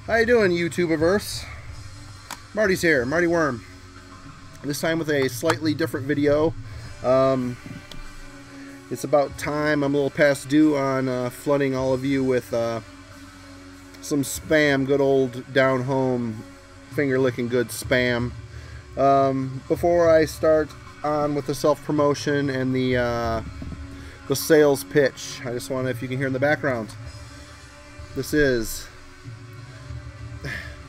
How you doing, YouTubeverse? Marty's here, Marty Worm. This time with a slightly different video. It's about time. I'm a little past due on flooding all of you with some spam, good old down-home, finger-licking good spam. Before I start on with the self-promotion and the sales pitch, I just want to, if you can hear in the background, this is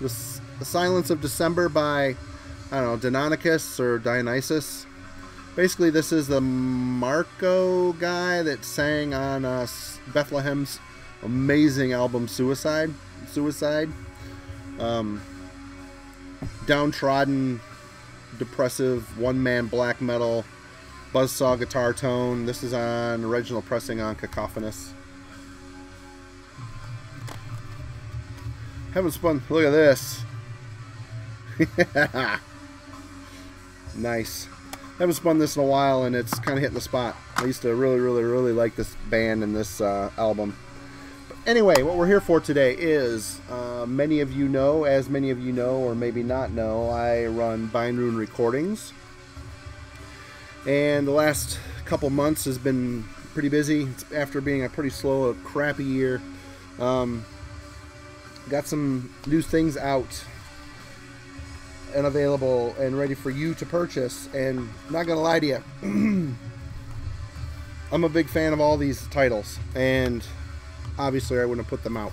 The Silence of December by, I don't know, Deinonychus or Dionysus. Basically, this is the Marco guy that sang on Bethlehem's amazing album Suicide. Downtrodden, depressive, one-man black metal, buzzsaw guitar tone. This is on original pressing on Cacophonous. Haven't spun. Look at this. Nice. Haven't spun this in a while, and it's kind of hitting the spot. I used to really like this band and this album. But anyway, what we're here for today is, many of you know, or maybe not know, I run Bindrune Recordings. And the last couple months has been pretty busy. It's after being a pretty slow, crappy year. Got some new things out and available and ready for you to purchase, and not gonna lie to you, I'm a big fan of all these titles, and obviously I wouldn't have put them out,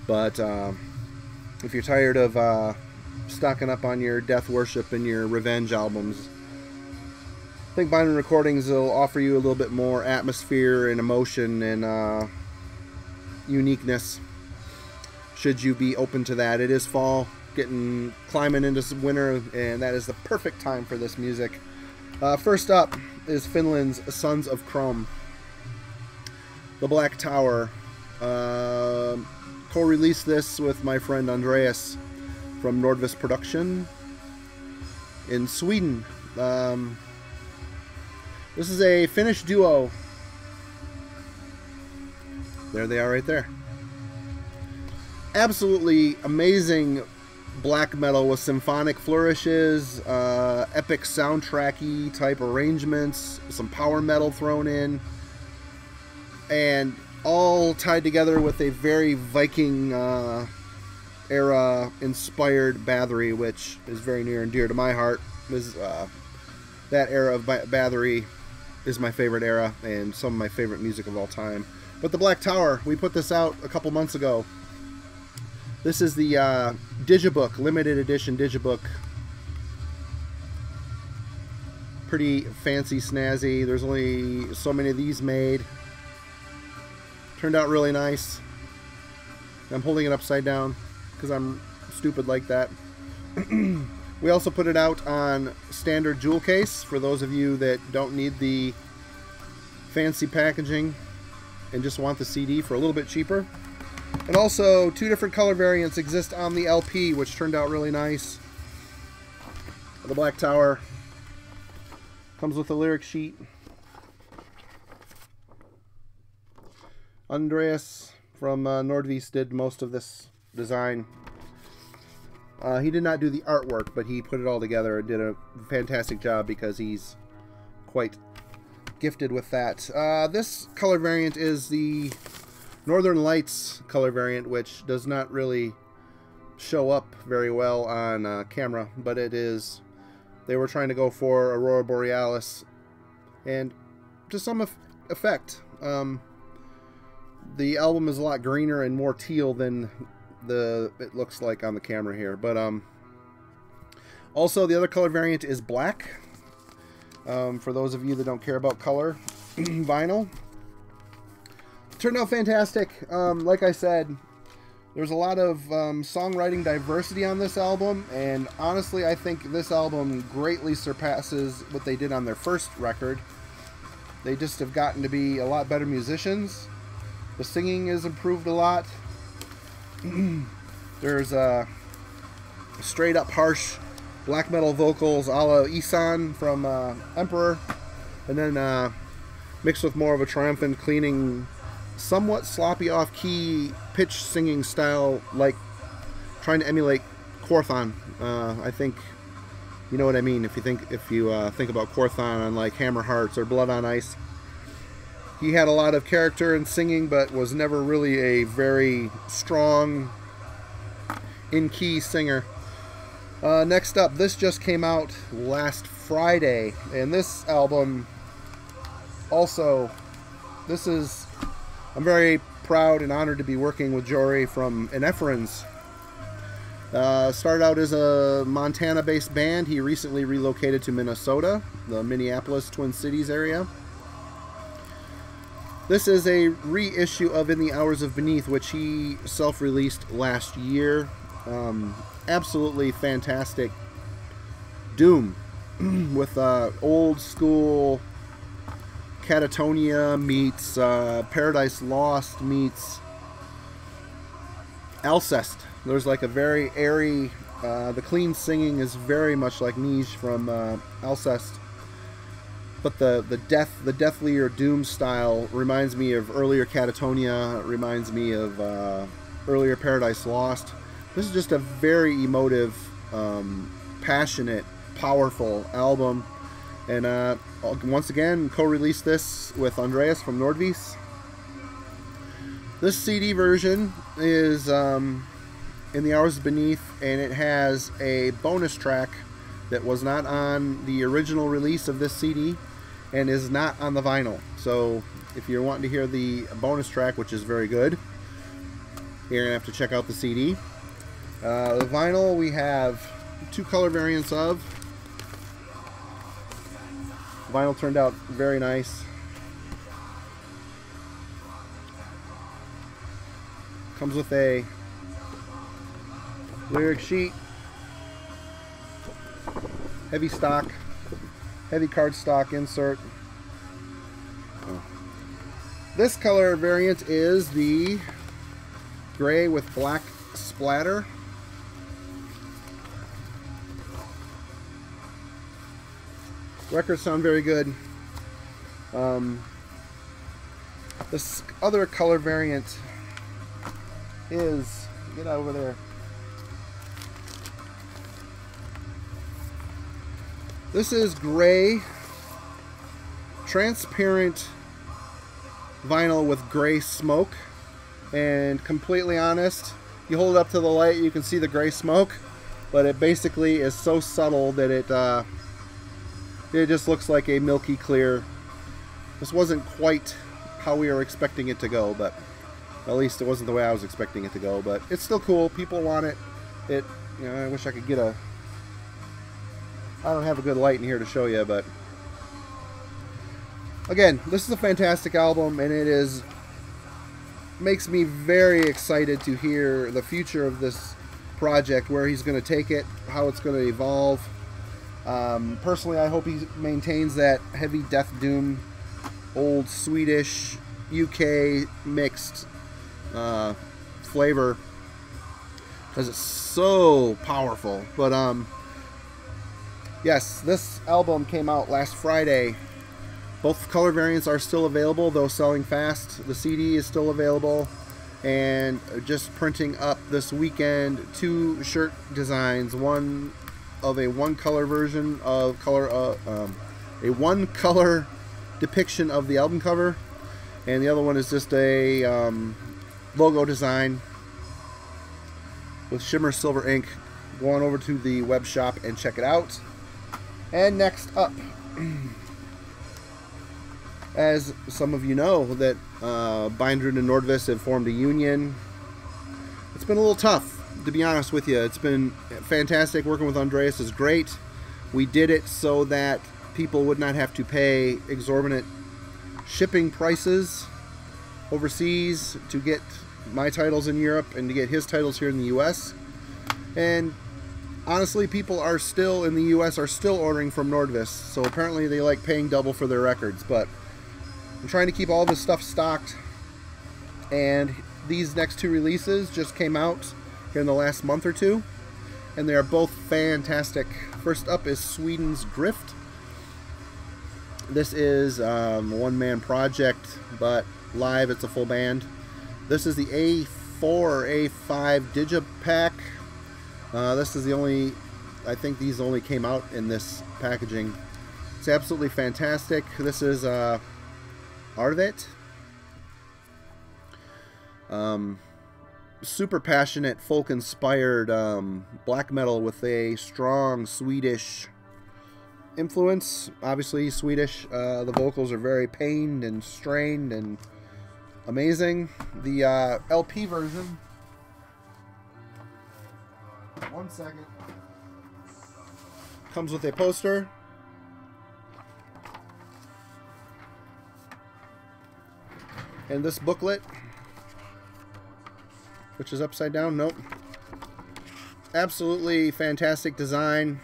but if you're tired of stocking up on your death worship and your revenge albums, I think Bindrune Recordings will offer you a little bit more atmosphere and emotion and uniqueness, should you be open to that. It is fall, climbing into some winter, and that is the perfect time for this music. First up is Finland's Sons of Chrome. The Black Tower. Co-released this with my friend Andreas from Nordvis Production in Sweden. This is a Finnish duo. There they are right there. Absolutely amazing black metal with symphonic flourishes, epic soundtracky type arrangements, some power metal thrown in, and all tied together with a very Viking era inspired battery, which is very near and dear to my heart. That era of battery is my favorite era and some of my favorite music of all time. But the Black Tower, we put this out a couple months ago. This is the Digibook, limited edition Digibook. Pretty fancy, snazzy. There's only so many of these made. Turned out really nice. I'm holding it upside down because I'm stupid like that. We also put it out on standard jewel case for those of you that don't need the fancy packaging and just want the CD for a little bit cheaper. And also, two different color variants exist on the LP, which turned out really nice. The Black Tower comes with a lyric sheet. Andreas from Nordvis did most of this design. He did not do the artwork, but he put it all together and did a fantastic job because he's quite gifted with that. This color variant is the Northern Lights color variant, which does not really show up very well on camera, but it is. They were trying to go for Aurora Borealis, and to some effect, the album is a lot greener and more teal than it looks like on the camera here. But also the other color variant is black. For those of you that don't care about color vinyl. Turned out fantastic. Like I said, there's a lot of songwriting diversity on this album, and honestly I think this album greatly surpasses what they did on their first record. They just have gotten to be a lot better musicians. The singing is improved a lot. There's straight up harsh black metal vocals a la Isan from Emperor, and then mixed with more of a triumphant, cleaning, somewhat sloppy off-key pitch singing style like trying to emulate Quorthon. I think you know what I mean if you think about Quorthon on like Hammer Hearts or Blood on Ice. He had a lot of character and singing, but was never really a very strong in-key singer. Next up, this just came out last Friday, and this album also, I'm very proud and honored to be working with Jory from Enrich. Started out as a Montana-based band. He recently relocated to Minnesota, the Minneapolis Twin Cities area. This is a reissue of In the Hours of Beneath, which he self-released last year. Absolutely fantastic doom with old school Catatonia meets Paradise Lost meets Alcest. There's like a very airy, the clean singing is very much like Niche from Alcest, but the deathly or doom style reminds me of earlier Catatonia, reminds me of earlier Paradise Lost. This is just a very emotive, passionate, powerful album. And once again, co-released this with Andreas from Nordvis. This CD version is In the Hours Beneath, and it has a bonus track that was not on the original release of this CD and is not on the vinyl. So if you're wanting to hear the bonus track, which is very good, you're going to have to check out the CD. The vinyl we have 2 color variants of. The vinyl turned out very nice. Comes with a lyric sheet, heavy cardstock insert. This color variant is the gray with black splatter. Records sound very good. This other color variant is, get out over there. This is gray, transparent vinyl with gray smoke. And completely honest, you hold it up to the light, you can see the gray smoke, but it basically is so subtle that it just looks like a milky clear. This wasn't quite how we were expecting it to go, but at least it wasn't the way I was expecting it to go. But it's still cool. People want it. You know, I wish I could get a. I don't have a good light in here to show you, but again, this is a fantastic album, and it makes me very excited to hear the future of this project, where he's going to take it, how it's going to evolve. Personally, I hope he maintains that heavy death doom, old Swedish, UK mixed flavor, because it's so powerful. But yes, this album came out last Friday. Both color variants are still available, though selling fast. The CD is still available, and just printing up this weekend 2 shirt designs. One of a one-color version of a one-color depiction of the album cover, and the other one is just a logo design with shimmer silver ink. Go on over to the web shop and check it out. And next up, as some of you know, that Bindrune and Nordvis have formed a union. It's been a little tough, to be honest with you. It's been fantastic. Working with Andreas is great. We did it so that people would not have to pay exorbitant shipping prices overseas to get my titles in Europe and to get his titles here in the US. And honestly, people are still in the US are still ordering from Nordvis, so apparently they like paying double for their records. But I'm trying to keep all this stuff stocked, and these next 2 releases just came out here in the last month or 2, and they are both fantastic. First up is Sweden's Grift. This is a one-man project, but live it's a full band. This is the A4 or A5 Digipack This is the only, I think these only came out in this packaging. It's absolutely fantastic. This is Art of It. Super passionate, folk-inspired black metal with a strong Swedish influence. Obviously Swedish. The vocals are very pained and strained and amazing. The LP version. One second. Comes with a poster. And this booklet, which is upside down. Nope. Absolutely fantastic design.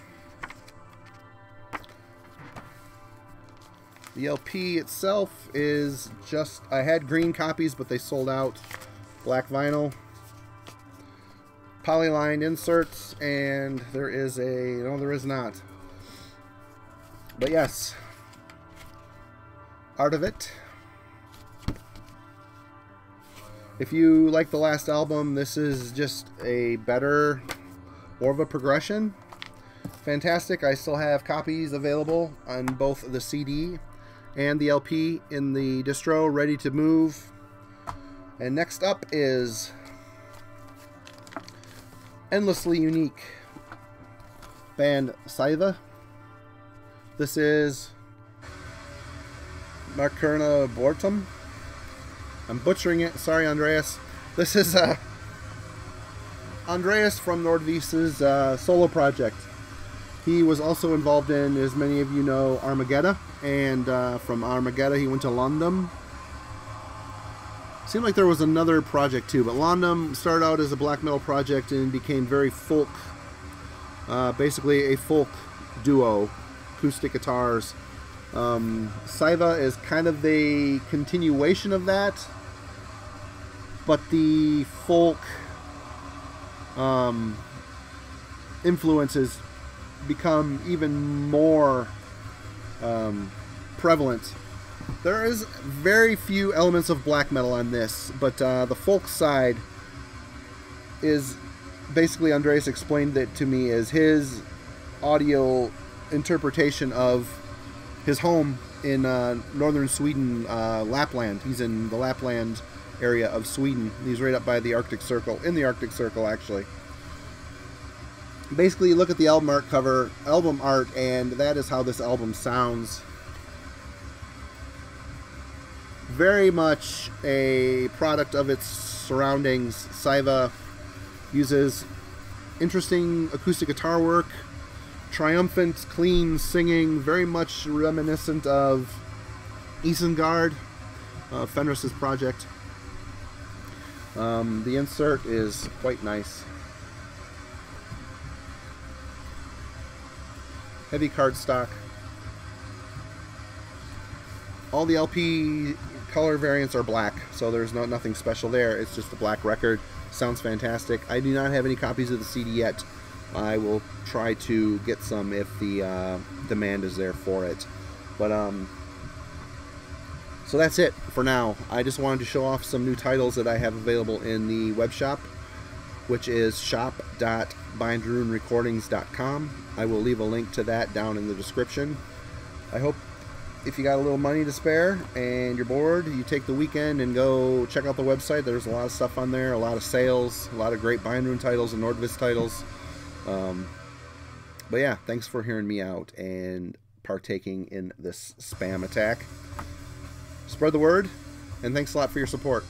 The LP itself is just, I had green copies, but they sold out. Black vinyl. Polylined inserts, and there is a, no, there is not. But yes. Art of It. If you like the last album, this is just a better, more of a progression. Fantastic. I still have copies available on both the CD and the LP in the distro, ready to move. And next up is Endlessly Unique band Saiva. This is Markerna Bortum. I'm butchering it. Sorry, Andreas. This is Andreas from Nordvise's solo project. He was also involved in, as many of you know, Armageddon. And from Armageddon, he went to London. Seemed like there was another project too, but London started out as a black metal project and became very folk. Basically a folk duo, acoustic guitars. Saiva is kind of the continuation of that, but the folk influences become even more prevalent. There is very few elements of black metal on this, but the folk side is basically, Andreas explained it to me as his audio interpretation of his home in northern Sweden, Lapland. He's in the Lapland area of Sweden. He's right up by the Arctic Circle, in the Arctic Circle actually. Basically, you look at the album art cover, album art, and that is how this album sounds. Very much a product of its surroundings. Saiva uses interesting acoustic guitar work, triumphant, clean singing, very much reminiscent of Isengard, Fenris's project. The insert is quite nice. Heavy cardstock. All the LP color variants are black, so there's nothing special there. It's just a black record. Sounds fantastic. I do not have any copies of the CD yet. I will try to get some if the demand is there for it. But so that's it for now. I just wanted to show off some new titles that I have available in the web shop, which is shop.bindrunerecordings.com. I will leave a link to that down in the description. I hope if you got a little money to spare and you're bored, you take the weekend and go check out the website. There's a lot of stuff on there, a lot of sales, a lot of great Bindrune titles and Nordvis titles. But yeah, thanks for hearing me out and partaking in this spam attack. Spread the word, and thanks a lot for your support.